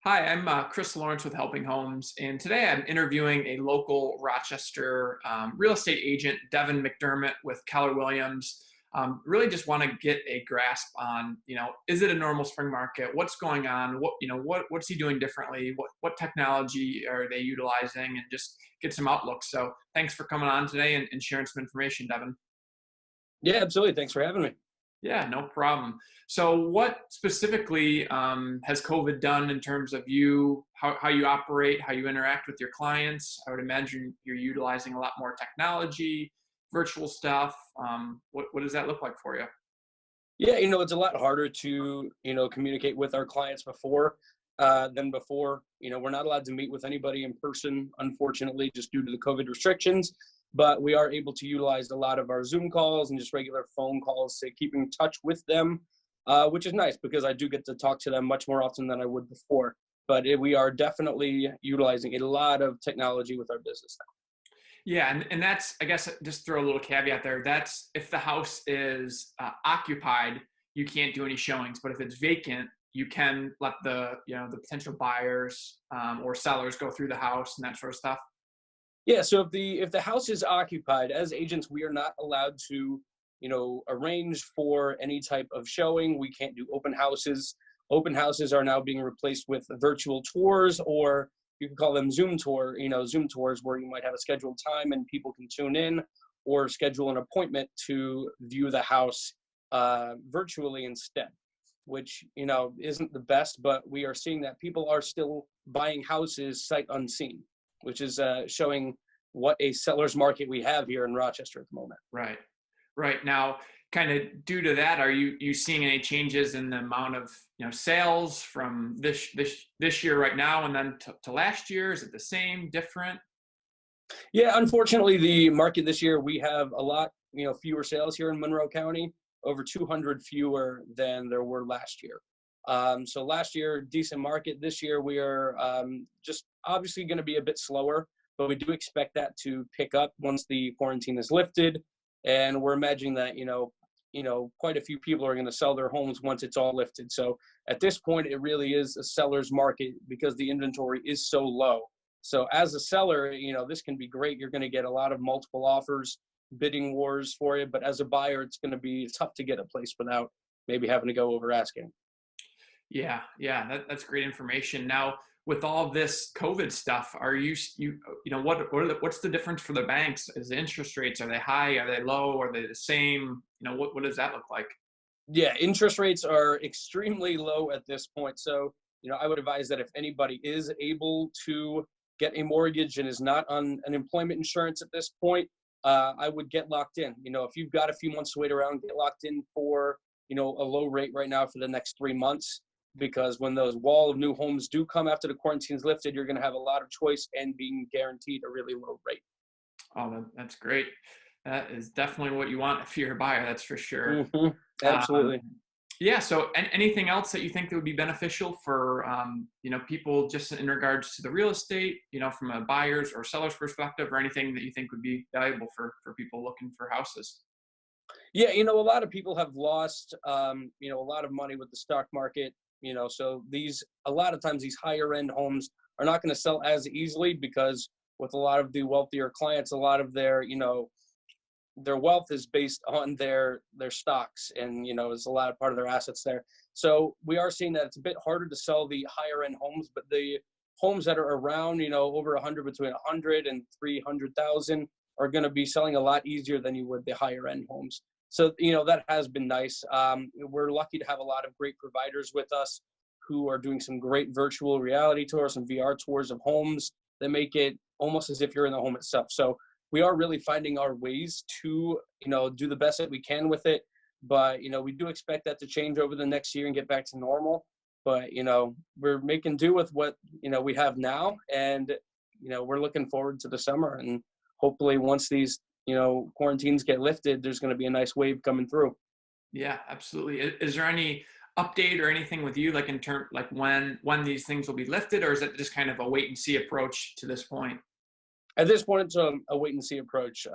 Hi, I'm Chris Lawrence with Helping Homes, and today I'm interviewing a local Rochester real estate agent, Devin McDermott with Keller Williams. Really just want to get a grasp on, is it a normal spring market? What's going on? What's he doing differently? What technology are they utilizing? And just get some outlook. So thanks for coming on today and sharing some information, Devin. Yeah, absolutely. Thanks for having me. Yeah, no problem. So, what specifically has COVID done in terms of how you operate, how you interact with your clients? I would imagine you're utilizing a lot more technology, virtual stuff. What does that look like for you? Yeah, it's a lot harder to, communicate with our clients than before. We're not allowed to meet with anybody in person, unfortunately, just due to the COVID restrictions. But we are able to utilize a lot of our Zoom calls and just regular phone calls to keep in touch with them, which is nice because I do get to talk to them much more often than I would before. But we are definitely utilizing a lot of technology with our business now. Yeah, and that's, I guess, just throw a little caveat there. That's if the house is occupied, you can't do any showings. But if it's vacant, you can let the potential buyers or sellers go through the house and that sort of stuff. Yeah, so if the house is occupied, as agents, we are not allowed to, arrange for any type of showing. We can't do open houses. Open houses are now being replaced with virtual tours, or you can call them Zoom tours where you might have a scheduled time and people can tune in or schedule an appointment to view the house virtually instead, which, isn't the best, but we are seeing that people are still buying houses sight unseen, which is showing what a seller's market we have here in Rochester at the moment. Right. Right. Now, kind of due to that, are you seeing any changes in the amount of sales from this year right now and then to last year? Is it the same, different? Yeah, unfortunately, the market this year, we have a lot, fewer sales here in Monroe County, over 200 fewer than there were last year. So last year, decent market. This year, we are just obviously going to be a bit slower, but we do expect that to pick up once the quarantine is lifted. And we're imagining that, quite a few people are going to sell their homes once it's all lifted. So at this point, it really is a seller's market because the inventory is so low. So as a seller, this can be great. You're going to get a lot of multiple offers, bidding wars for you. But as a buyer, it's going to be tough to get a place without maybe having to go over asking. Yeah, that's great information. Now, with all this COVID stuff, are what's the difference for the banks? Is the interest rates, are they high? Are they low? Are they the same? What does that look like? Yeah, interest rates are extremely low at this point. So, I would advise that if anybody is able to get a mortgage and is not on unemployment insurance at this point, I would get locked in. If you've got a few months to wait around, get locked in for, a low rate right now for the next 3 months. Because when those wall of new homes do come after the quarantine's lifted, you're going to have a lot of choice and being guaranteed a really low rate. Oh, that's great. That is definitely what you want if you're a buyer. That's for sure. Hmm. Um, Absolutely. yeah. So, anything else that you think that would be beneficial for people just in regards to the real estate, from a buyer's or seller's perspective, or anything that you think would be valuable for people looking for houses? Yeah, a lot of people have lost, a lot of money with the stock market. So a lot of times these higher end homes are not going to sell as easily because with a lot of the wealthier clients, a lot of their wealth is based on their stocks and, is a lot of part of their assets there. So we are seeing that it's a bit harder to sell the higher end homes, but the homes that are around, over 100, between 100 and 300,000 are going to be selling a lot easier than you would the higher end homes. So, that has been nice. We're lucky to have a lot of great providers with us who are doing some great virtual reality tours and VR tours of homes that make it almost as if you're in the home itself. So we are really finding our ways to, do the best that we can with it. But, we do expect that to change over the next year and get back to normal. But, we're making do with what, we have now. And, we're looking forward to the summer. And hopefully once these quarantines get lifted, there's going to be a nice wave coming through. Yeah, absolutely. Is there any update or anything with you, like in term, like when these things will be lifted, or is it just kind of a wait and see approach to this point? At this point, it's a wait and see approach.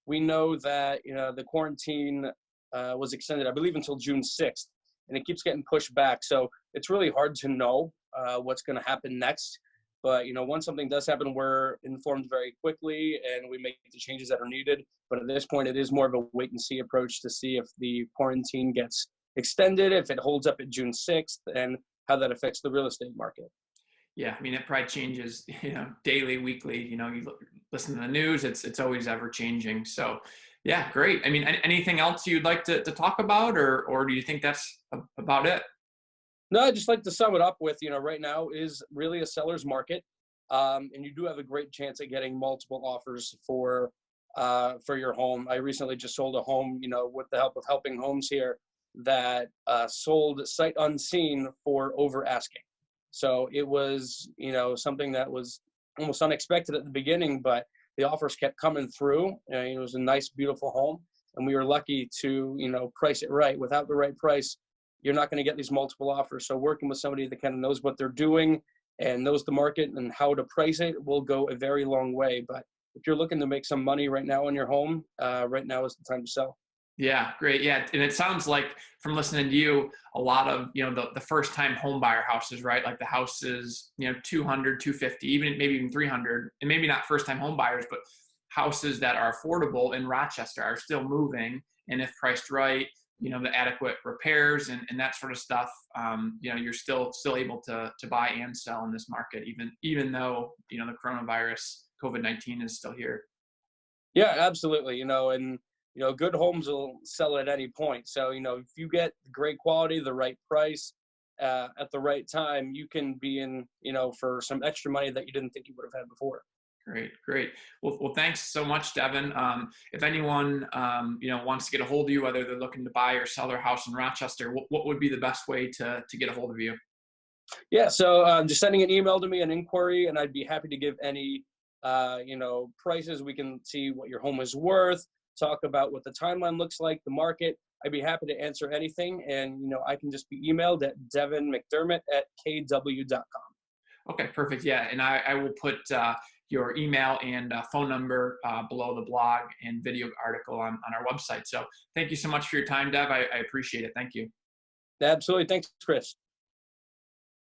We know that the quarantine was extended, I believe, until June 6th, and it keeps getting pushed back. So it's really hard to know what's going to happen next. But, once something does happen, we're informed very quickly and we make the changes that are needed. But at this point, it is more of a wait and see approach to see if the quarantine gets extended, if it holds up at June 6th, and how that affects the real estate market. Yeah, I mean, it probably changes, daily, weekly. You listen to the news; it's always ever changing. So, yeah, great. I mean, anything else you'd like to talk about, or do you think that's about it? No, I just like to sum it up with, right now is really a seller's market, and you do have a great chance at getting multiple offers for your home. I recently just sold a home, with the help of Helping Homes here, that sold sight unseen for over asking. So it was, something that was almost unexpected at the beginning, but the offers kept coming through. It was a nice, beautiful home, and we were lucky to, price it right. Without the right price, you're not going to get these multiple offers. So working with somebody that kind of knows what they're doing and knows the market and how to price it will go a very long way. But if you're looking to make some money right now on your home, right now is the time to sell. Yeah, great. Yeah, and it sounds like from listening to you, a lot of the first time home buyer houses, right? Like the houses, 200, 250, even maybe even 300, and maybe not first time home buyers, but houses that are affordable in Rochester are still moving, and if priced right, the adequate repairs and that sort of stuff, you're still able to buy and sell in this market, even though the coronavirus COVID-19 is still here. Yeah, absolutely. And good homes will sell at any point. So, if you get great quality, the right price, at the right time, you can be in, for some extra money that you didn't think you would have had before. Great, great. Well, thanks so much, Devin. If anyone, wants to get a hold of you, whether they're looking to buy or sell their house in Rochester, what would be the best way to get a hold of you? Yeah. So just sending an email to me, an inquiry, and I'd be happy to give any, prices. We can see what your home is worth, talk about what the timeline looks like, the market. I'd be happy to answer anything. And, I can just be emailed at devinmcdermott@kw.com. Okay, perfect. Yeah, and I will put your email and phone number below the blog and video article on our website. So thank you so much for your time, Dev. I appreciate it. Thank you. Absolutely. Thanks, Chris.